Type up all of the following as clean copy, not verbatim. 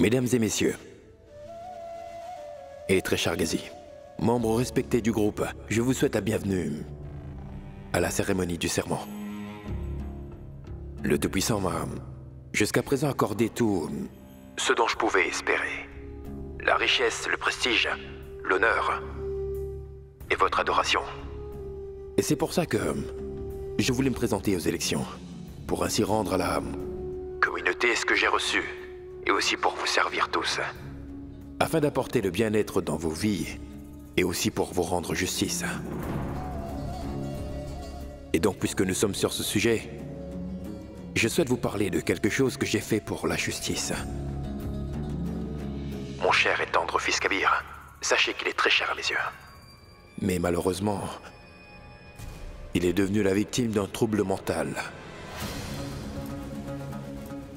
Mesdames et messieurs, et très cher Ghazi, membre respecté du groupe, je vous souhaite la bienvenue à la cérémonie du serment. Le Tout-Puissant m'a jusqu'à présent accordé tout ce dont je pouvais espérer. La richesse, le prestige, l'honneur et votre adoration. Et c'est pour ça que je voulais me présenter aux élections, pour ainsi rendre à la communauté ce que j'ai reçu, et aussi pour vous servir tous, afin d'apporter le bien-être dans vos vies, et aussi pour vous rendre justice. Et donc, puisque nous sommes sur ce sujet, je souhaite vous parler de quelque chose que j'ai fait pour la justice. Mon cher et tendre fils Kabir, sachez qu'il est très cher à mes yeux. Mais malheureusement, il est devenu la victime d'un trouble mental.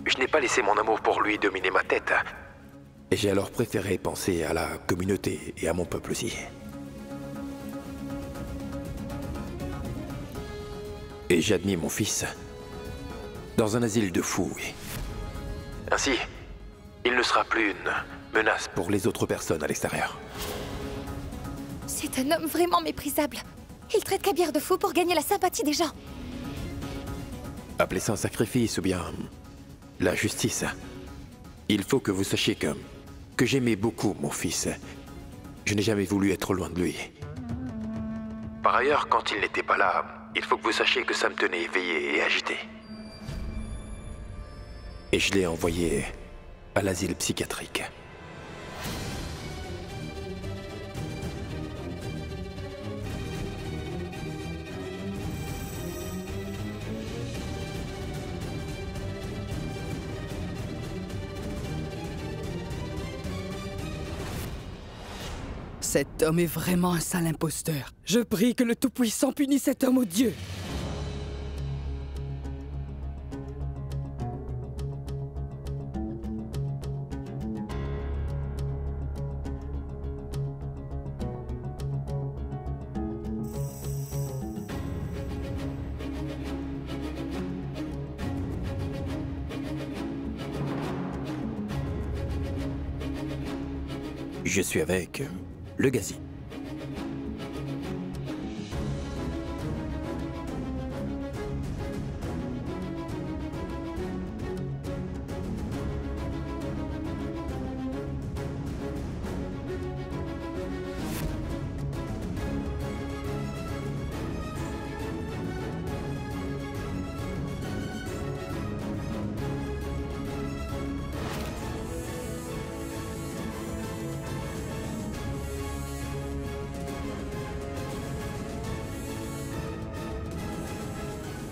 Je n'ai pas laissé mon amour pour lui dominer ma tête. Et j'ai alors préféré penser à la communauté et à mon peuple aussi. Et j'ai admis mon fils dans un asile de fous. Ainsi, il ne sera plus une menace pour les autres personnes à l'extérieur. C'est un homme vraiment méprisable. Il traite Kabir de fou pour gagner la sympathie des gens. Appelez ça un sacrifice ou bien la justice. Il faut que vous sachiez que j'aimais beaucoup mon fils. Je n'ai jamais voulu être loin de lui. Par ailleurs, quand il n'était pas là, il faut que vous sachiez que ça me tenait éveillé et agité. Et je l'ai envoyé à l'asile psychiatrique. Cet homme est vraiment un sale imposteur. Je prie que le Tout-Puissant punisse cet homme odieux. Je suis avec le Ghazi.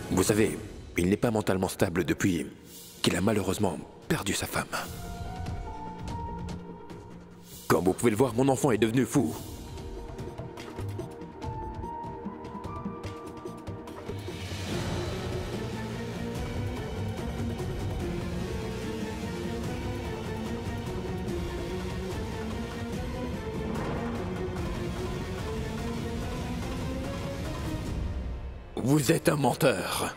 Vous savez, il n'est pas mentalement stable depuis qu'il a malheureusement perdu sa femme. Comme vous pouvez le voir, mon enfant est devenu fou. Vous êtes un menteur.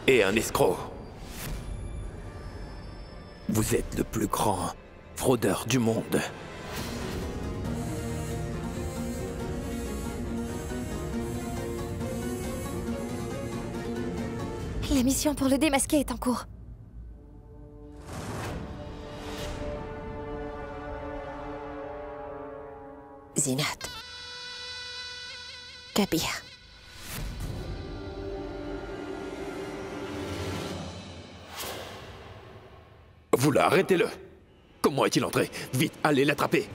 Et un escroc. Vous êtes le plus grand fraudeur du monde. La mission pour le démasquer est en cours. Zinat. Kabir. Vous là, arrêtez-le. Comment est-il entré? Vite, allez l'attraper.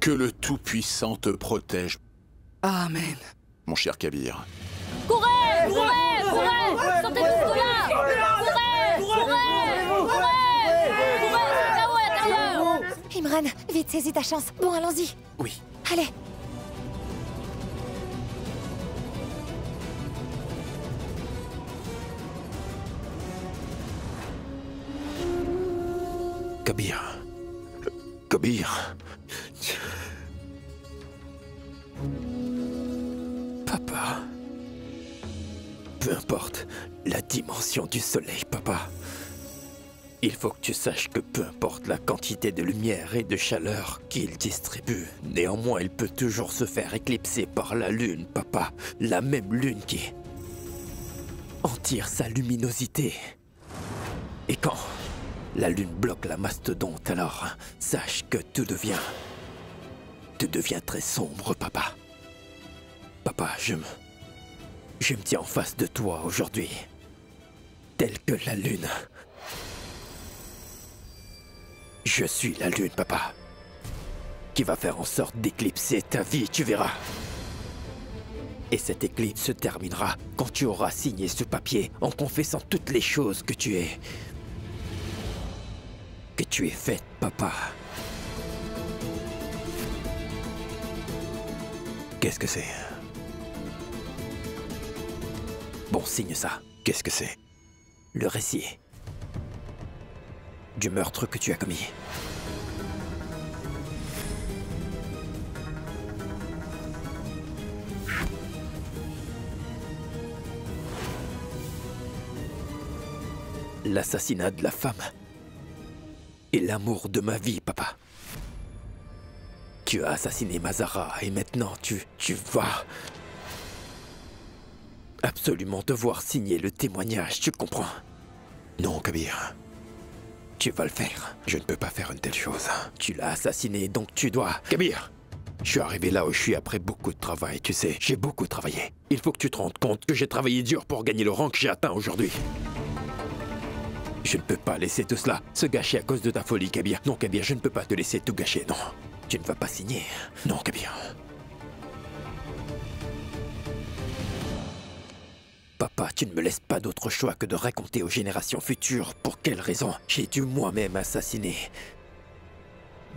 Que le Tout-Puissant te protège, Amen. mon cher Kabir. Courez! Courez! Courez! Sortez tous de là! Courez! Courez! Courez! Courez! C'est là-haut à l'intérieur! Imran, vite, saisis ta chance. Bon, allons-y. Oui. Allez. Kabir. Kabir. Papa. Peu importe la dimension du soleil, papa. Il faut que tu saches que peu importe la quantité de lumière et de chaleur qu'il distribue, néanmoins il peut toujours se faire éclipser par la lune, papa. La même lune qui en tire sa luminosité. Et quand la lune bloque la mastodonte, alors sache que tout devient très sombre, papa. Papa, je me tiens en face de toi aujourd'hui, tel que la lune. Je suis la lune, papa, qui va faire en sorte d'éclipser ta vie, tu verras. Et cette éclipse se terminera quand tu auras signé ce papier en confessant toutes les choses que tu es faite, papa. Qu'est-ce que c'est? Bon, signe ça. Qu'est-ce que c'est? Le récit du meurtre que tu as commis. L'assassinat de la femme et l'amour de ma vie, papa. Tu as assassiné Mazara et maintenant tu vas absolument devoir signer le témoignage, tu comprends? Non, Kabir. Tu vas le faire. Je ne peux pas faire une telle chose. Tu l'as assassiné, donc tu dois... Kabir! Je suis arrivé là où je suis après beaucoup de travail, tu sais. J'ai beaucoup travaillé. Il faut que tu te rendes compte que j'ai travaillé dur pour gagner le rang que j'ai atteint aujourd'hui. Je ne peux pas laisser tout cela se gâcher à cause de ta folie, Kabir. Non, Kabir, je ne peux pas te laisser tout gâcher, non. Tu ne vas pas signer. Non, Kabir. Papa, tu ne me laisses pas d'autre choix que de raconter aux générations futures pour quelle raison j'ai dû moi-même assassiner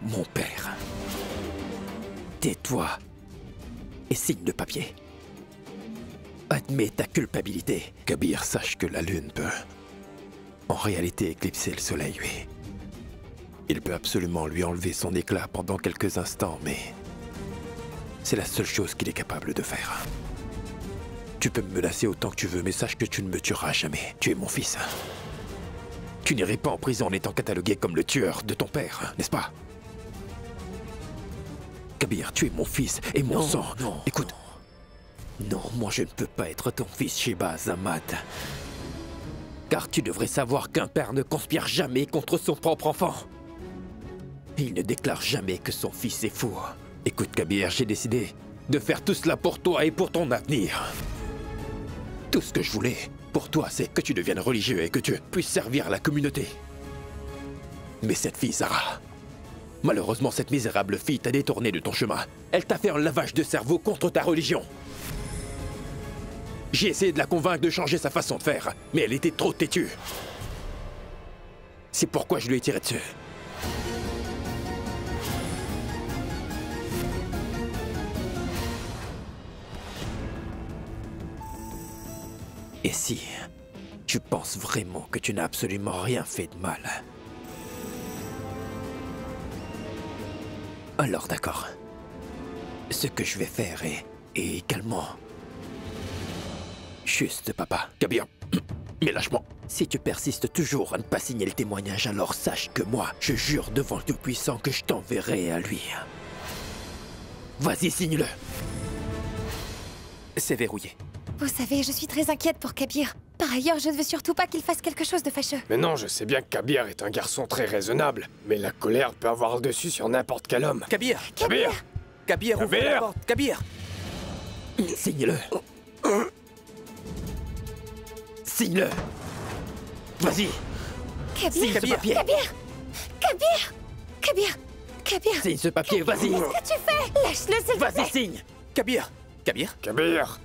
mon père. Tais-toi et signe le papier. Admets ta culpabilité. Kabir, sache que la lune peut en réalité éclipser le soleil, oui. Il peut absolument lui enlever son éclat pendant quelques instants, mais c'est la seule chose qu'il est capable de faire. Tu peux me menacer autant que tu veux, mais sache que tu ne me tueras jamais. Tu es mon fils. Tu n'irais pas en prison en étant catalogué comme le tueur de ton père, n'est-ce pas? Kabir, tu es mon fils et mon sang. Non, écoute. Non, moi je ne peux pas être ton fils, Shehbaz Ahmad. Car tu devrais savoir qu'un père ne conspire jamais contre son propre enfant. Il ne déclare jamais que son fils est fou. Écoute, Kabir, j'ai décidé de faire tout cela pour toi et pour ton avenir. Tout ce que je voulais pour toi, c'est que tu deviennes religieux et que tu puisses servir la communauté. Mais cette fille, Zara, malheureusement, cette misérable fille t'a détourné de ton chemin. Elle t'a fait un lavage de cerveau contre ta religion. J'ai essayé de la convaincre de changer sa façon de faire, mais elle était trop têtue. C'est pourquoi je lui ai tiré dessus. Et si tu penses vraiment que tu n'as absolument rien fait de mal, alors d'accord. Ce que je vais faire est également juste, papa. Kabir, mais lâche-moi. Si tu persistes toujours à ne pas signer le témoignage, alors sache que moi, je jure devant le Tout-Puissant que je t'enverrai à lui. Vas-y, signe-le. C'est verrouillé. Vous savez, je suis très inquiète pour Kabir. Par ailleurs, je ne veux surtout pas qu'il fasse quelque chose de fâcheux. Mais non, je sais bien que Kabir est un garçon très raisonnable. Mais la colère peut avoir le dessus sur n'importe quel homme. Kabir! Kabir! Kabir, ouvre la porte! Kabir! Signe-le! Signe-le! Vas-y! Kabir! Signe ce papier! Kabir! Kabir! Kabir! Kabir, Signe ce papier, vas-y. qu'est-ce que tu fais? Lâche-le, s'il te plaît. Vas-y, signe. Kabir. Kabir. Kabir!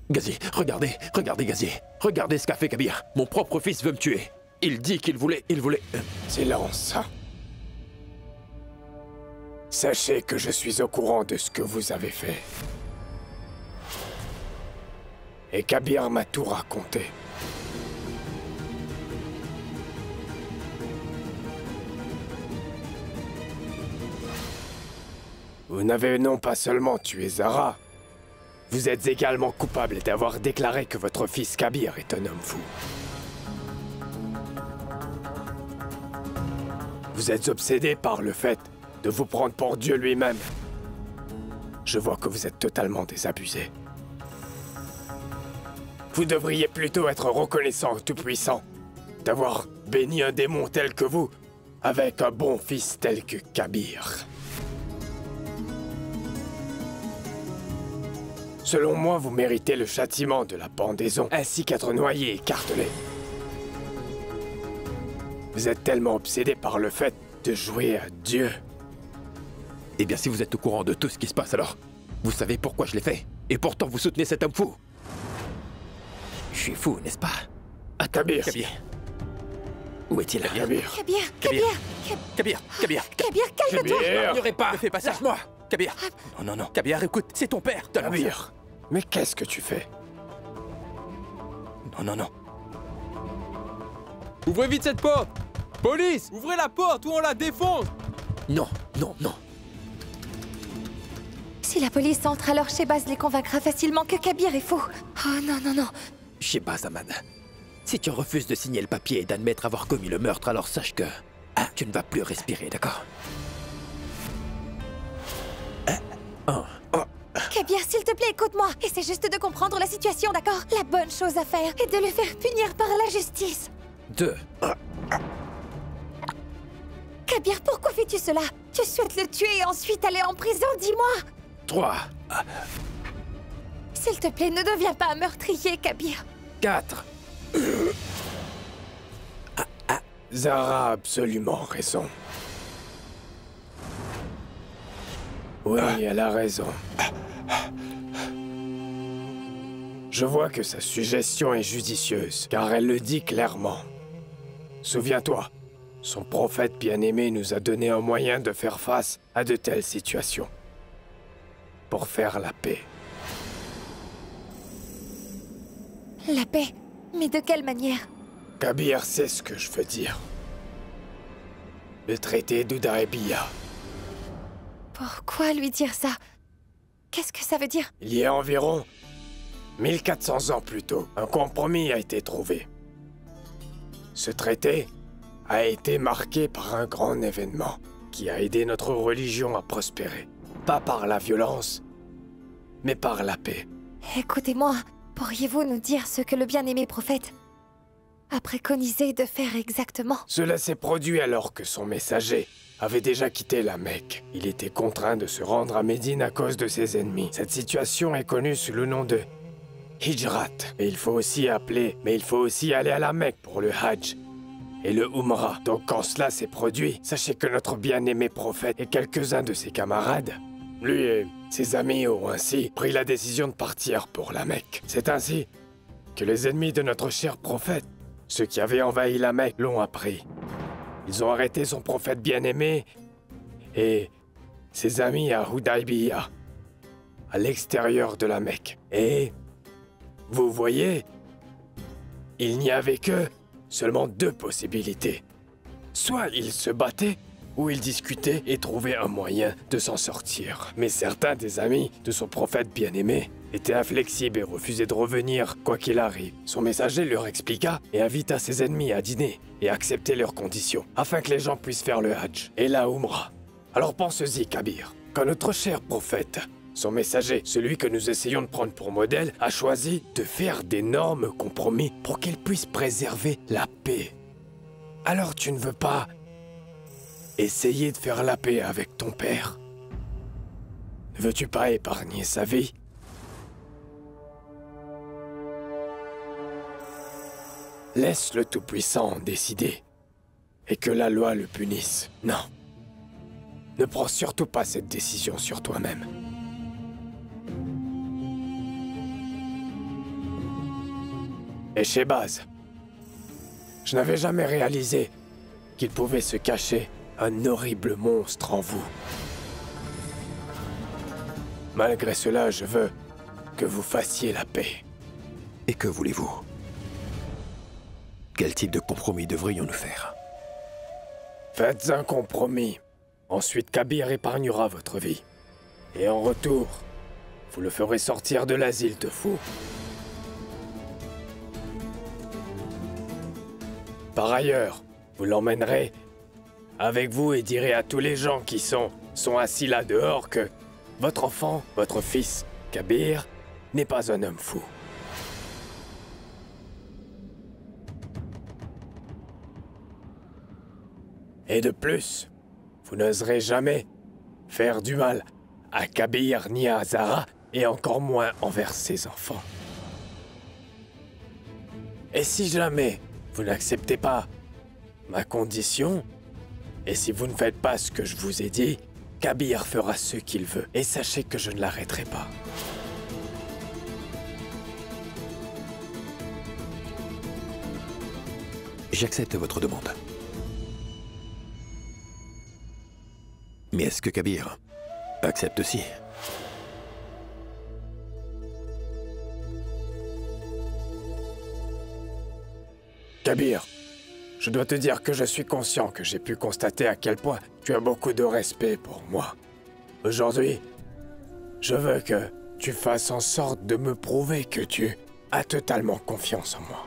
Gazier, regardez, regardez Gazier. Regardez ce qu'a fait Kabir. Mon propre fils veut me tuer. Il dit qu'il voulait... Silence. Sachez que je suis au courant de ce que vous avez fait. Et Kabir m'a tout raconté. Vous n'avez non pas seulement tué Zara, vous êtes également coupable d'avoir déclaré que votre fils Kabir est un homme fou. Vous êtes obsédé par le fait de vous prendre pour Dieu lui-même. Je vois que vous êtes totalement désabusé. Vous devriez plutôt être reconnaissant au Tout-Puissant d'avoir béni un démon tel que vous avec un bon fils tel que Kabir. Selon moi, vous méritez le châtiment de la pendaison, ainsi qu'être noyé et écartelé. Vous êtes tellement obsédé par le fait de jouer à Dieu. Eh bien, si vous êtes au courant de tout ce qui se passe, alors, vous savez pourquoi je l'ai fait. Et pourtant, vous soutenez cet homme fou. Je suis fou, n'est-ce pas? Attends, Kabir. Kabir. Où est-il? Kabir. Kabir. Kabir, calme-toi. Kabir. N'ignorez pas. Ne fais pas ça. Lâche-moi. Kabir. Non. Kabir, écoute, c'est ton père. Donne-moi ça. Kabir. Mais qu'est-ce que tu fais? Non. Ouvrez vite cette porte! Police! Ouvrez la porte ou on la défonce! Non. Si la police entre, alors Shehbaz les convaincra facilement que Kabir est faux. Oh non. Shehbaz Aman, si tu refuses de signer le papier et d'admettre avoir commis le meurtre, alors sache que... tu ne vas plus respirer, d'accord? Kabir, s'il te plaît, écoute-moi. Essaie juste de comprendre la situation, d'accord? La bonne chose à faire est de le faire punir par la justice. 2. Kabir, pourquoi fais-tu cela? Tu souhaites le tuer et ensuite aller en prison, dis-moi. 3. S'il te plaît, ne deviens pas un meurtrier, Kabir. 4. Zara a absolument raison. Oui, elle a raison. Je vois que sa suggestion est judicieuse, car elle le dit clairement. Souviens-toi, son prophète bien-aimé nous a donné un moyen de faire face à de telles situations. Pour faire la paix. La paix? Mais de quelle manière? Kabir sait ce que je veux dire. Le traité d'Hudaybiyah. Pourquoi lui dire ça? Qu'est-ce que ça veut dire? Il y a environ 1400 ans plus tôt, un compromis a été trouvé. Ce traité a été marqué par un grand événement qui a aidé notre religion à prospérer. Pas par la violence, mais par la paix. Écoutez-moi, pourriez-vous nous dire ce que le bien-aimé prophète a préconisé de faire exactement? Cela s'est produit alors que son messager avait déjà quitté la Mecque. Il était contraint de se rendre à Médine à cause de ses ennemis. Cette situation est connue sous le nom de Hijrat. Mais il faut aussi aller à la Mecque pour le Hajj et le Umrah. Donc quand cela s'est produit, sachez que notre bien-aimé prophète et quelques-uns de ses camarades, lui et ses amis ont ainsi pris la décision de partir pour la Mecque. C'est ainsi que les ennemis de notre cher prophète, ceux qui avaient envahi la Mecque, l'ont appris. Ils ont arrêté son prophète bien-aimé et ses amis à Hudaybiyah, à l'extérieur de la Mecque. Et, vous voyez, il n'y avait que seulement 2 possibilités. Soit ils se battaient, ou ils discutaient et trouvaient un moyen de s'en sortir. Mais certains des amis de son prophète bien-aimé étaient inflexibles et refusaient de revenir, quoi qu'il arrive. Son messager leur expliqua et invita ses ennemis à dîner et accepter leurs conditions, afin que les gens puissent faire le Hajj et la Umrah. Alors pense-y, Kabir, quand notre cher prophète, son messager, celui que nous essayons de prendre pour modèle, a choisi de faire d'énormes compromis pour qu'il puisse préserver la paix. Alors tu ne veux pas essayer de faire la paix avec ton père? Ne veux-tu pas épargner sa vie? Laisse le Tout-Puissant décider. Et que la loi le punisse. Non. Ne prends surtout pas cette décision sur toi-même. Et Shehbaz, je n'avais jamais réalisé qu'il pouvait se cacher un horrible monstre en vous. Malgré cela, je veux que vous fassiez la paix. Et que voulez-vous? Quel type de compromis devrions-nous faire? Faites un compromis. Ensuite, Kabir épargnera votre vie. Et en retour, vous le ferez sortir de l'asile de fous. Par ailleurs, vous l'emmènerez avec vous et direz à tous les gens qui sont assis là dehors que votre enfant, votre fils, Kabir, n'est pas un homme fou. Et de plus, vous n'oserez jamais faire du mal à Kabir ni à Zara, et encore moins envers ses enfants. Et si jamais vous n'acceptez pas ma condition, et si vous ne faites pas ce que je vous ai dit, Kabir fera ce qu'il veut, et sachez que je ne l'arrêterai pas. J'accepte votre demande. Mais est-ce que Kabir accepte aussi? Kabir, je dois te dire que je suis conscient que j'ai pu constater à quel point tu as beaucoup de respect pour moi. Aujourd'hui, je veux que tu fasses en sorte de me prouver que tu as totalement confiance en moi.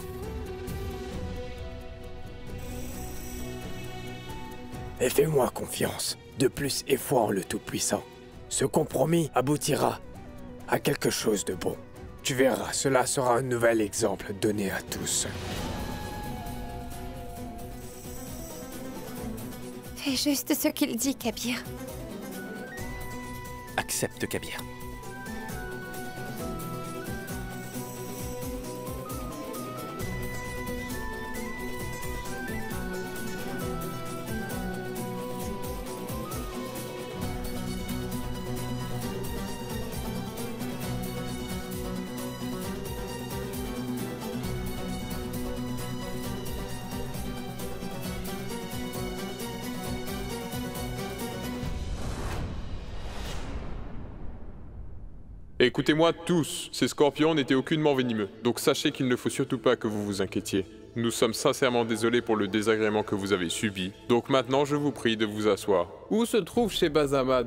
Et fais-moi confiance. De plus, et foi en le Tout-Puissant. Ce compromis aboutira à quelque chose de bon. Tu verras, cela sera un nouvel exemple donné à tous. Fais juste ce qu'il dit, Kabir. Accepte Kabir. Écoutez-moi tous, ces scorpions n'étaient aucunement venimeux, donc sachez qu'il ne faut surtout pas que vous vous inquiétiez. Nous sommes sincèrement désolés pour le désagrément que vous avez subi, donc maintenant je vous prie de vous asseoir. Où se trouve Shehbaz Ahmad?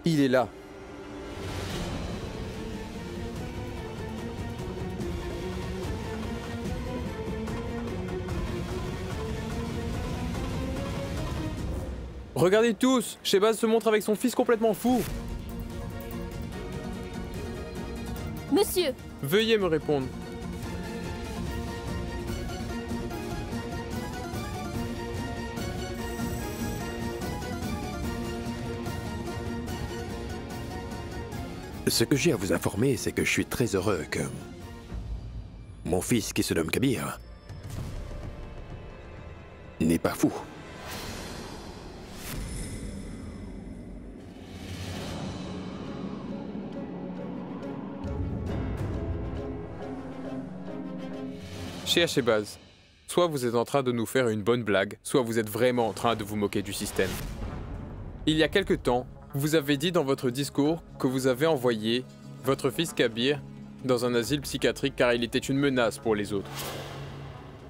Il est là. Regardez tous, Shehbaz se montre avec son fils complètement fou. Monsieur, Veuillez me répondre. Ce que j'ai à vous informer, c'est que je suis très heureux que mon fils, qui se nomme Kabir, n'est pas fou. Cher Shehbaz, soit vous êtes en train de nous faire une bonne blague, soit vous êtes vraiment en train de vous moquer du système. Il y a quelque temps, vous avez dit dans votre discours que vous avez envoyé votre fils Kabir dans un asile psychiatrique car il était une menace pour les autres.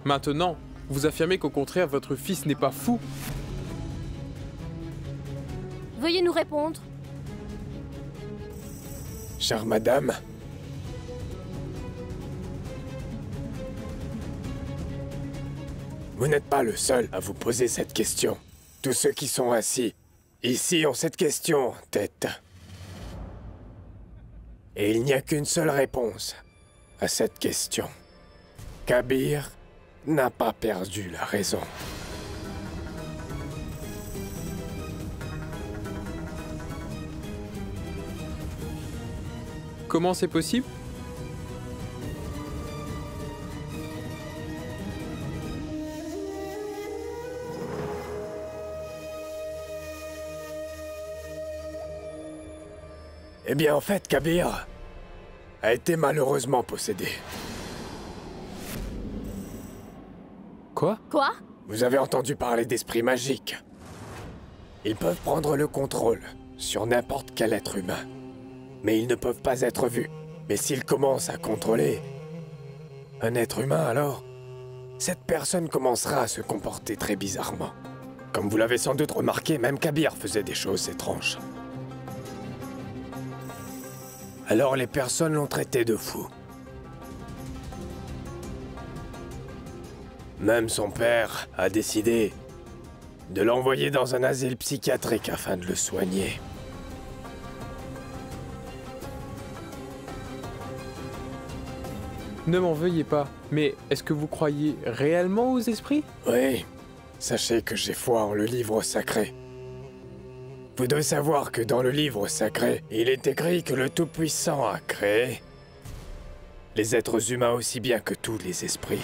Maintenant, vous affirmez qu'au contraire, votre fils n'est pas fou. veuillez nous répondre. Chère madame, vous n'êtes pas le seul à vous poser cette question. Tous ceux qui sont assis ici ont cette question en tête. Et il n'y a qu'une seule réponse à cette question. Kabir n'a pas perdu la raison. Comment c'est possible? Eh bien, en fait, Kabir a été malheureusement possédé. Quoi? Quoi? Vous avez entendu parler d'esprits magiques. Ils peuvent prendre le contrôle sur n'importe quel être humain. Mais ils ne peuvent pas être vus. Mais s'ils commencent à contrôler un être humain, alors cette personne commencera à se comporter très bizarrement. Comme vous l'avez sans doute remarqué, même Kabir faisait des choses étranges. Alors les personnes l'ont traité de fou. Même son père a décidé de l'envoyer dans un asile psychiatrique afin de le soigner. Ne m'en veuillez pas, mais est-ce que vous croyez réellement aux esprits? Oui, sachez que j'ai foi en le livre sacré. Vous devez savoir que dans le livre sacré, il est écrit que le Tout-Puissant a créé les êtres humains aussi bien que tous les esprits.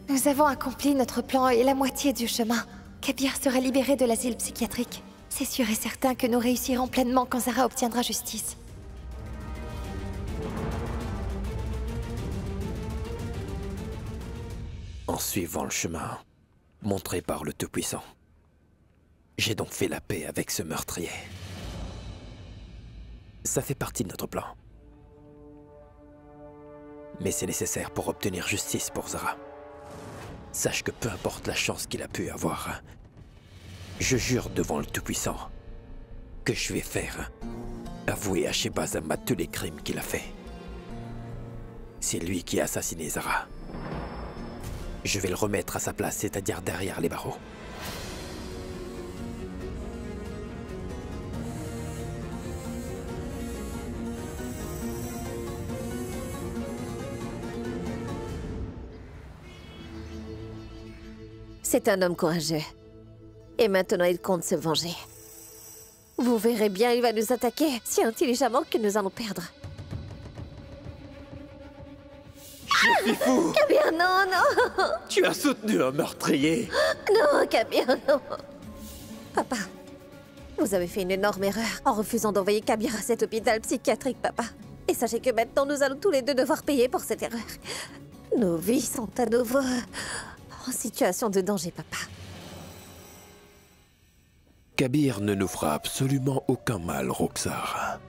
Nous avons accompli notre plan et la moitié du chemin. Kabir sera libéré de l'asile psychiatrique. C'est sûr et certain que nous réussirons pleinement quand Zara obtiendra justice. En suivant le chemin montré par le Tout-Puissant, j'ai donc fait la paix avec ce meurtrier. Ça fait partie de notre plan. Mais c'est nécessaire pour obtenir justice pour Zara. Sache que peu importe la chance qu'il a pu avoir, je jure devant le Tout-Puissant que je vais faire avouer à Shehbaz Ahmad tous les crimes qu'il a fait. C'est lui qui a assassiné Zara. Je vais le remettre à sa place, c'est-à-dire derrière les barreaux. C'est un homme courageux. Et maintenant, il compte se venger. Vous verrez bien, il va nous attaquer si intelligemment que nous allons perdre. Je suis fou! Kabir, non, non! Tu as soutenu un meurtrier! Non, Kabir, non! Papa, vous avez fait une énorme erreur en refusant d'envoyer Kabir à cet hôpital psychiatrique, papa. Et sachez que maintenant, nous allons tous les deux devoir payer pour cette erreur. Nos vies sont à nouveau en situation de danger, papa. Kabir ne nous fera absolument aucun mal, Roxar.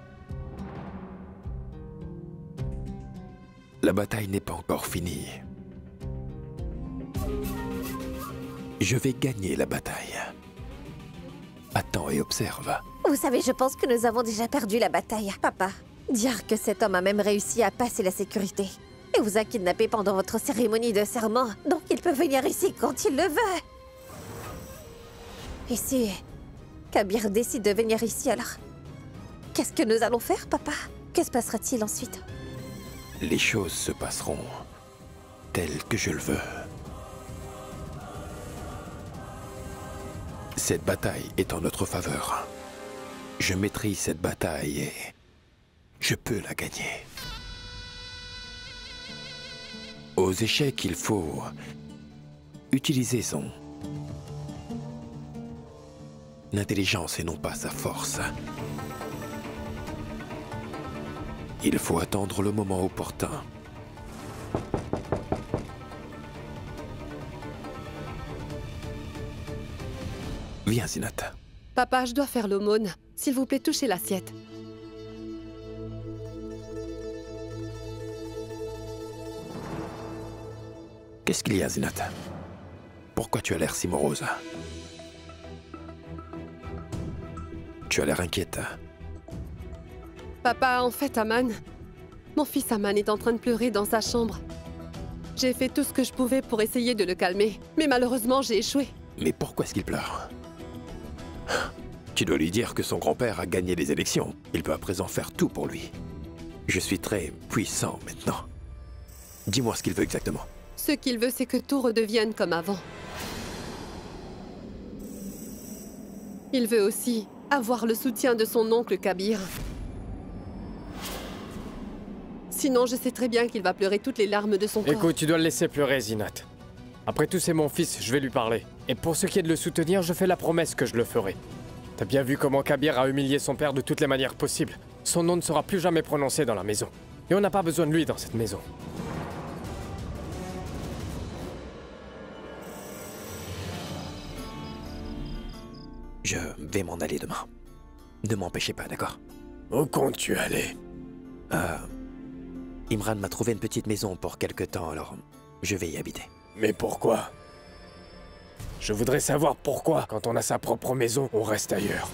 La bataille n'est pas encore finie. Je vais gagner la bataille. Attends et observe. Vous savez, je pense que nous avons déjà perdu la bataille, papa. Dire que cet homme a même réussi à passer la sécurité. Et vous a kidnappé pendant votre cérémonie de serment. Donc il peut venir ici quand il le veut. Et si Kabir décide de venir ici, alors qu'est-ce que nous allons faire, papa? Que se passera-t-il ensuite? Les choses se passeront telles que je le veux. Cette bataille est en notre faveur. Je maîtrise cette bataille et je peux la gagner. Aux échecs, il faut utiliser son intelligence et non pas sa force. Il faut attendre le moment opportun. Viens, Zinat. Papa, je dois faire l'aumône. S'il vous plaît, touchez l'assiette. Qu'est-ce qu'il y a, Zinat? Pourquoi tu as l'air si morose? Tu as l'air inquiète. Papa, en fait, Aman, mon fils Aman est en train de pleurer dans sa chambre. J'ai fait tout ce que je pouvais pour essayer de le calmer, mais malheureusement, j'ai échoué. Mais pourquoi est-ce qu'il pleure? Tu dois lui dire que son grand-père a gagné les élections. Il peut à présent faire tout pour lui. Je suis très puissant maintenant. Dis-moi ce qu'il veut exactement. Ce qu'il veut, c'est que tout redevienne comme avant. Il veut aussi avoir le soutien de son oncle Kabir. Sinon, je sais très bien qu'il va pleurer toutes les larmes de son corps. Écoute, tu dois le laisser pleurer, Zinat. Après tout, c'est mon fils, je vais lui parler. Et pour ce qui est de le soutenir, je fais la promesse que je le ferai. T'as bien vu comment Kabir a humilié son père de toutes les manières possibles. Son nom ne sera plus jamais prononcé dans la maison. Et on n'a pas besoin de lui dans cette maison. Je vais m'en aller demain. Ne m'empêchez pas, d'accord? Où comptes-tu aller? Imran m'a trouvé une petite maison pour quelque temps, alors je vais y habiter. Mais pourquoi? Je voudrais savoir pourquoi, quand on a sa propre maison, on reste ailleurs.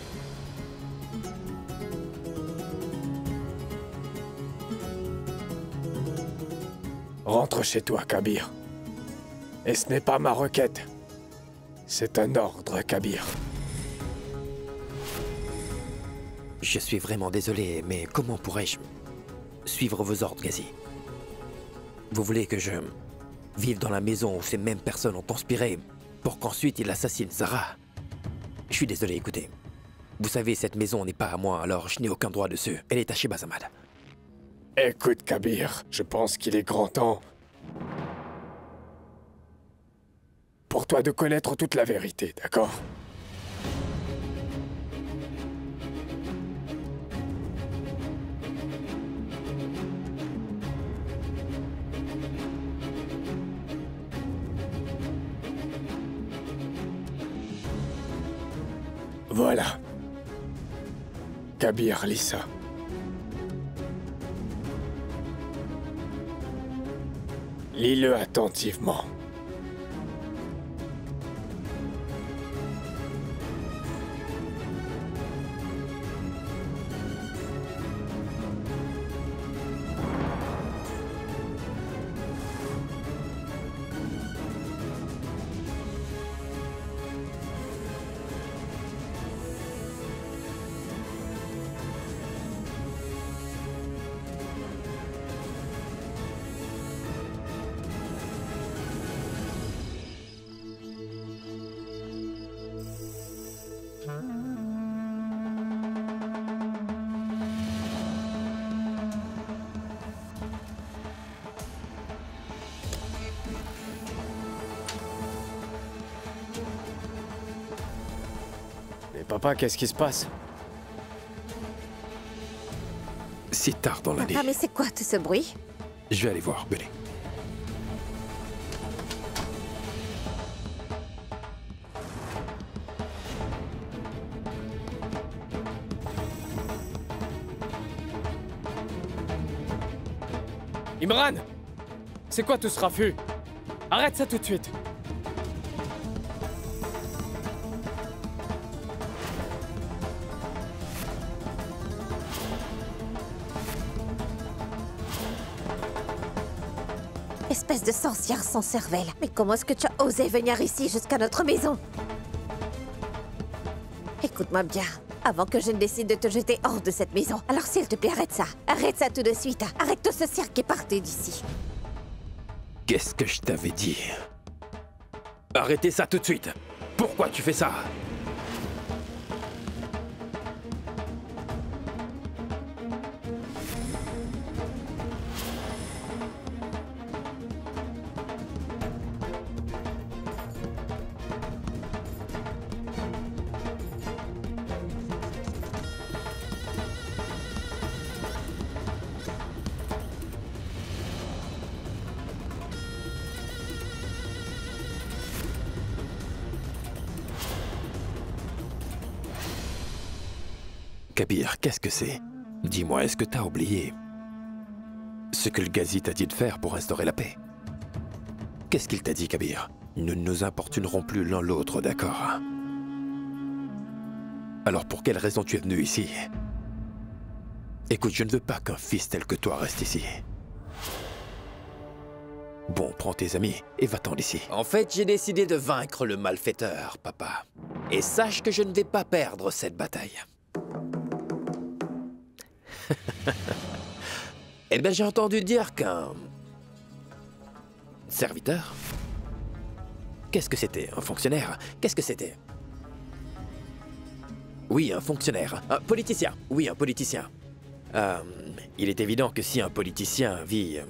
Rentre chez toi, Kabir. Et ce n'est pas ma requête. C'est un ordre, Kabir. Je suis vraiment désolé, mais comment pourrais-je suivre vos ordres, Ghazi? Vous voulez que je vive dans la maison où ces mêmes personnes ont conspiré pour qu'ensuite ils assassinent Zara? Je suis désolé, écoutez. Vous savez, cette maison n'est pas à moi, alors je n'ai aucun droit dessus. Elle est à Shehbaz Ahmad. Écoute, Kabir, je pense qu'il est grand temps pour toi de connaître toute la vérité, d'accord? Voilà. Kabir, lis ça. Lis-le attentivement. Mais papa, qu'est-ce qui se passe? Si tard dans l'année. Papa, mais c'est quoi tout ce bruit? Je vais aller voir, venez. Imran! C'est quoi tout ce raffut? Arrête ça tout de suite! Espèce de sorcière sans cervelle. Mais comment est-ce que tu as osé venir ici jusqu'à notre maison? Écoute-moi bien. Avant que je ne décide de te jeter hors de cette maison. Alors s'il te plaît, arrête ça. Arrête ça tout de suite. Arrête tout ce cirque et partez d'ici. Qu'est-ce que je t'avais dit? Arrêtez ça tout de suite. Pourquoi tu fais ça? Kabir, qu'est-ce que c'est? Dis-moi, est-ce que t'as oublié ce que le Ghazi t'a dit de faire pour instaurer la paix? Qu'est-ce qu'il t'a dit, Kabir? Nous ne nous importunerons plus l'un l'autre, d'accord? Alors pour quelle raison tu es venu ici? Écoute, je ne veux pas qu'un fils tel que toi reste ici. Bon, prends tes amis et va-t'en d'ici. En fait, j'ai décidé de vaincre le malfaiteur, papa. Et sache que je ne vais pas perdre cette bataille. Eh bien, j'ai entendu dire qu'un serviteur? Qu'est-ce que c'était? Un fonctionnaire? Qu'est-ce que c'était? Oui, un fonctionnaire. Un politicien. Oui, un politicien. Il est évident que si un politicien vit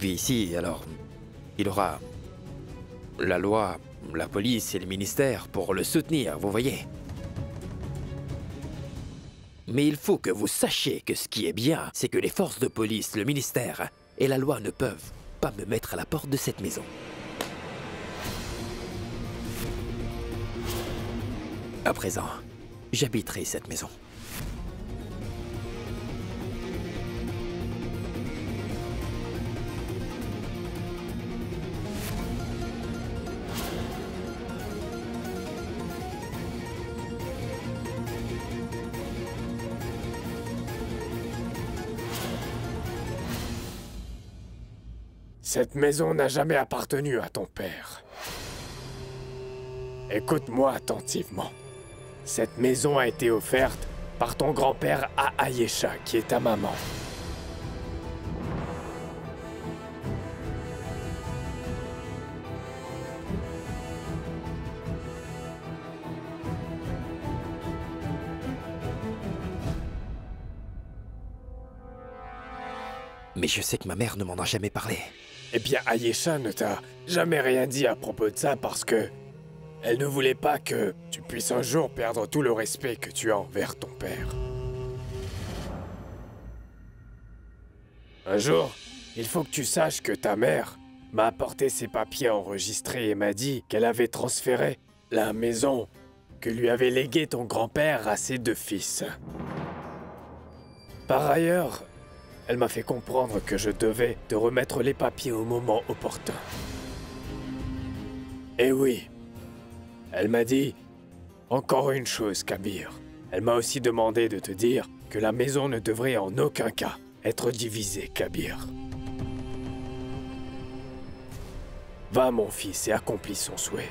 ici, alors il aura la loi, la police et le ministère pour le soutenir, vous voyez? Mais il faut que vous sachiez que ce qui est bien, c'est que les forces de police, le ministère et la loi ne peuvent pas me mettre à la porte de cette maison. À présent, j'habiterai cette maison. Cette maison n'a jamais appartenu à ton père. Écoute-moi attentivement. Cette maison a été offerte par ton grand-père à Ayesha, qui est ta maman. Mais je sais que ma mère ne m'en a jamais parlé. Eh bien, Ayesha ne t'a jamais rien dit à propos de ça parce que elle ne voulait pas que tu puisses un jour perdre tout le respect que tu as envers ton père. Un jour, il faut que tu saches que ta mère m'a apporté ses papiers enregistrés et m'a dit qu'elle avait transféré la maison que lui avait léguée ton grand-père à ses 2 fils. Par ailleurs, elle m'a fait comprendre que je devais te remettre les papiers au moment opportun. Et oui, elle m'a dit encore une chose, Kabir. Elle m'a aussi demandé de te dire que la maison ne devrait en aucun cas être divisée, Kabir. Va, mon fils, et accomplis son souhait.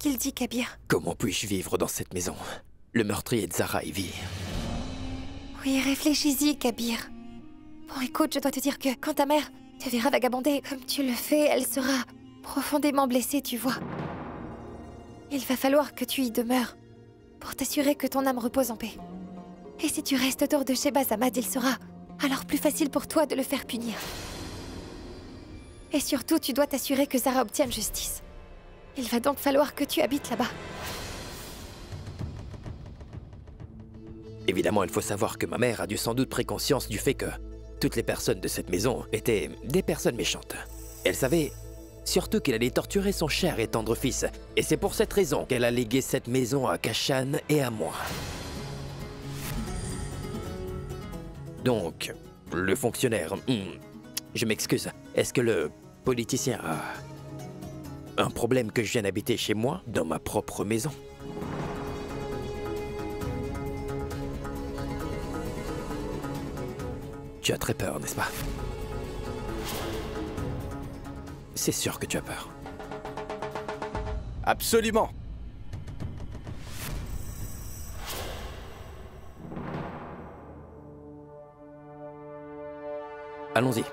Qu'il dit, Kabir. Comment puis-je vivre dans cette maison? Le meurtrier de Zara y vit. Oui, réfléchis-y, Kabir. Bon, écoute, je dois te dire que quand ta mère te verra vagabonder comme tu le fais, elle sera profondément blessée, tu vois. Il va falloir que tu y demeures pour t'assurer que ton âme repose en paix. Et si tu restes autour de Shehbaz Ahmad, il sera alors plus facile pour toi de le faire punir. Et surtout, tu dois t'assurer que Zara obtienne justice. Il va donc falloir que tu habites là-bas. Évidemment, il faut savoir que ma mère a dû sans doute pris conscience du fait que toutes les personnes de cette maison étaient des personnes méchantes. Elle savait surtout qu'il allait torturer son cher et tendre fils. Et c'est pour cette raison qu'elle a légué cette maison à Kashan et à moi. Donc, le fonctionnaire... je m'excuse. Est-ce que le politicien a... un problème que je vienne habiter chez moi, dans ma propre maison? Tu as très peur, n'est-ce pas? C'est sûr que tu as peur. Absolument. Allons-y.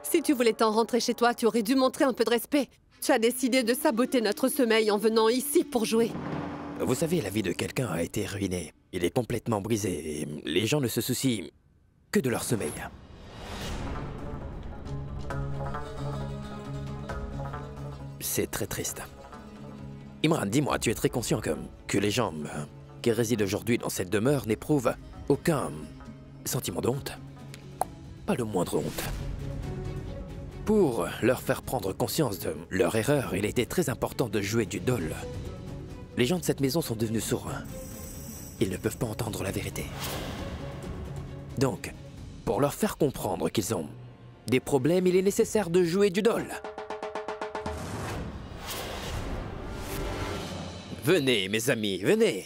Si tu voulais t'en rentrer chez toi, tu aurais dû montrer un peu de respect. Tu as décidé de saboter notre sommeil en venant ici pour jouer. Vous savez, la vie de quelqu'un a été ruinée. Il est complètement brisé et les gens ne se soucient que de leur sommeil. C'est très triste. Imran, dis-moi, tu es très conscient que les gens qui résident aujourd'hui dans cette demeure n'éprouvent aucun sentiment de honte? Pas le moindre honte. Pour leur faire prendre conscience de leur erreur, il était très important de jouer du dol. Les gens de cette maison sont devenus sourds. Ils ne peuvent pas entendre la vérité. Donc, pour leur faire comprendre qu'ils ont des problèmes, il est nécessaire de jouer du dol. Venez, mes amis, venez.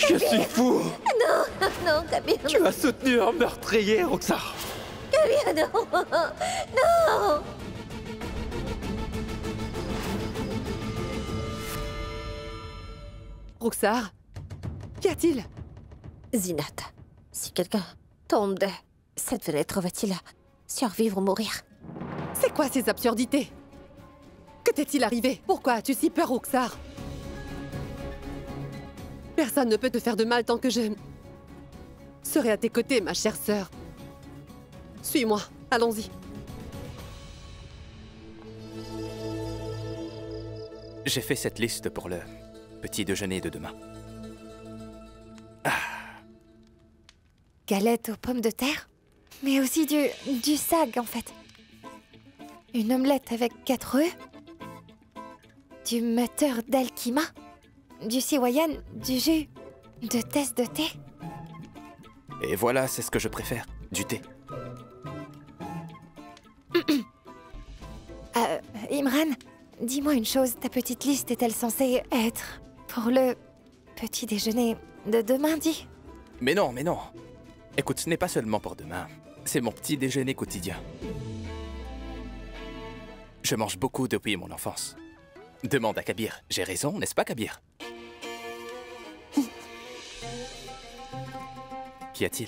Je suis fou! Non, non, Kabir. Tu as soutenu un meurtrier, Roxar. Kabir, non. Non. Roxar, qu'y a-t-il? Zinat, si quelqu'un tombe de cette fenêtre, va-t-il survivre ou mourir? C'est quoi ces absurdités? Que t'est-il arrivé? Pourquoi as-tu si peur, Roxar? Personne ne peut te faire de mal tant que je serai à tes côtés, ma chère sœur. Suis-moi, allons-y. J'ai fait cette liste pour le petit déjeuner de demain. Galette aux pommes de terre, mais aussi du sag, en fait. Une omelette avec 4 œufs, du mutter d'alkima, du siwayan, du jus de tasse de thé. Et voilà, c'est ce que je préfère, du thé. Imran, dis-moi une chose, ta petite liste est-elle censée être pour le petit déjeuner de demain, dis? Mais non, mais non. Écoute, ce n'est pas seulement pour demain. C'est mon petit déjeuner quotidien. Je mange beaucoup depuis mon enfance. Demande à Kabir. J'ai raison, n'est-ce pas, Kabir? Qu'y a-t-il?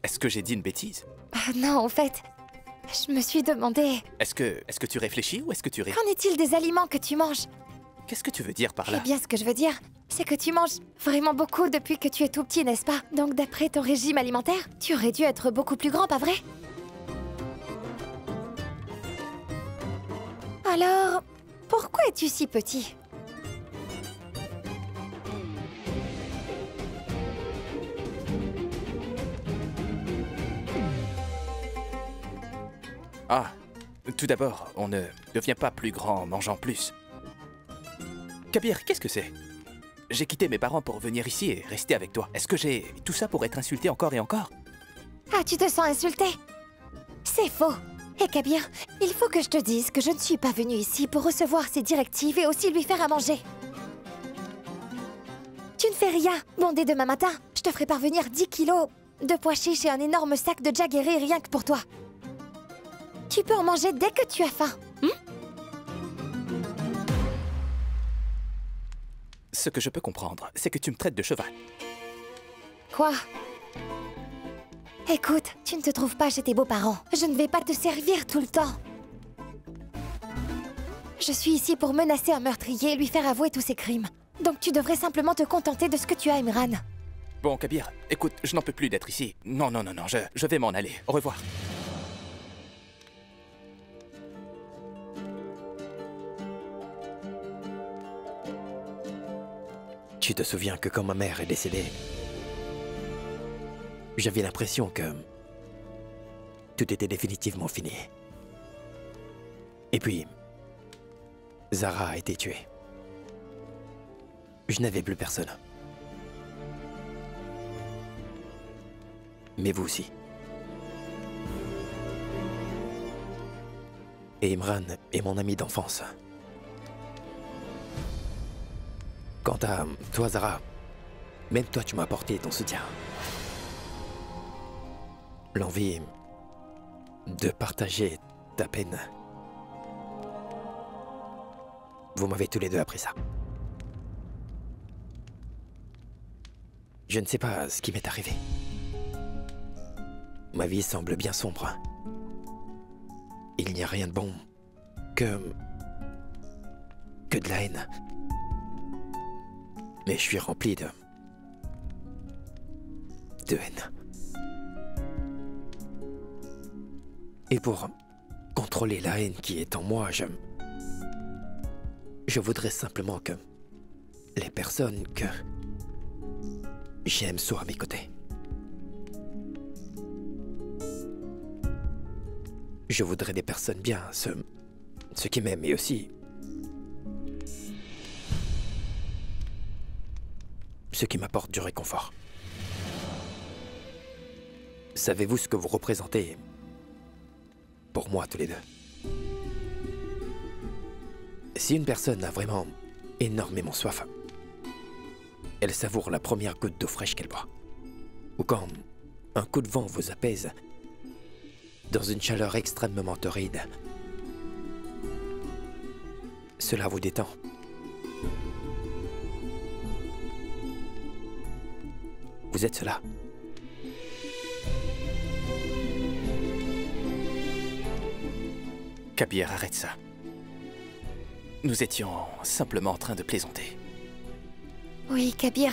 Est-ce que j'ai dit une bêtise? Non, en fait, je me suis demandé... Est-ce que tu réfléchis ou est-ce que tu ris? Qu'en est-il des aliments que tu manges? Qu'est-ce que tu veux dire par là? Eh bien, ce que je veux dire, c'est que tu manges vraiment beaucoup depuis que tu es tout petit, n'est-ce pas? Donc, d'après ton régime alimentaire, tu aurais dû être beaucoup plus grand, pas vrai? Alors, pourquoi es-tu si petit? Ah, tout d'abord, on ne devient pas plus grand en mangeant plus. Kabir, qu'est-ce que c'est? J'ai quitté mes parents pour venir ici et rester avec toi. Est-ce que j'ai tout ça pour être insulté encore et encore? Ah, tu te sens insulté? C'est faux. Et Kabir, il faut que je te dise que je ne suis pas venue ici pour recevoir ses directives et aussi lui faire à manger. Tu ne fais rien. Bon, dès demain matin, je te ferai parvenir 10 kilos de pois chiches et un énorme sac de jaggery rien que pour toi. Tu peux en manger dès que tu as faim. Ce que je peux comprendre, c'est que tu me traites de cheval. Quoi? Écoute, tu ne te trouves pas chez tes beaux-parents. Je ne vais pas te servir tout le temps. Je suis ici pour menacer un meurtrier et lui faire avouer tous ses crimes. Donc tu devrais simplement te contenter de ce que tu as, Imran. Bon, Kabir, écoute, je n'en peux plus d'être ici. Non, je vais m'en aller. Au revoir. Tu te souviens que quand ma mère est décédée, j'avais l'impression que tout était définitivement fini. Et puis, Zara a été tuée. Je n'avais plus personne. Mais vous aussi. Et Imran est mon ami d'enfance. Quant à toi, Zara, même toi, tu m'as apporté ton soutien. L'envie de partager ta peine. Vous m'avez tous les deux appris ça. Je ne sais pas ce qui m'est arrivé. Ma vie semble bien sombre. Il n'y a rien de bon que de la haine. Mais je suis rempli de haine. Et pour contrôler la haine qui est en moi, je voudrais simplement que les personnes que j'aime soient à mes côtés. Je voudrais des personnes bien, ceux qui m'aiment et aussi ceux qui m'apportent du réconfort. Savez-vous ce que vous représentez pour moi tous les deux? Si une personne a vraiment énormément soif, elle savoure la première goutte d'eau fraîche qu'elle boit. Ou quand un coup de vent vous apaise dans une chaleur extrêmement torride. Cela vous détend. Vous êtes cela. Kabir, arrête ça. Nous étions simplement en train de plaisanter. Oui, Kabir,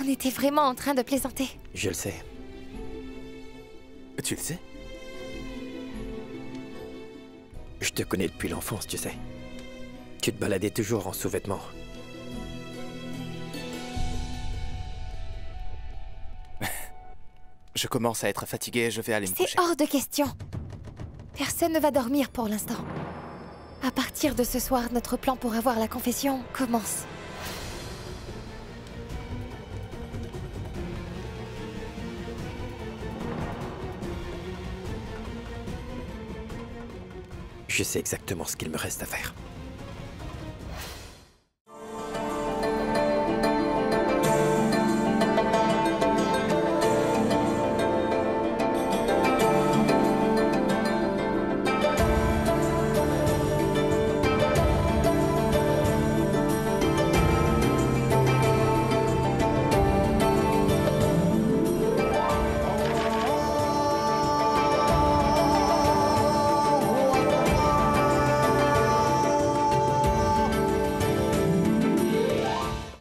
on était vraiment en train de plaisanter. Je le sais. Tu le sais? Je te connais depuis l'enfance, tu sais. Tu te baladais toujours en sous-vêtements. Je commence à être fatigué, je vais aller me coucher. C'est hors de question. Personne ne va dormir pour l'instant. À partir de ce soir, notre plan pour avoir la confession commence. Je sais exactement ce qu'il me reste à faire.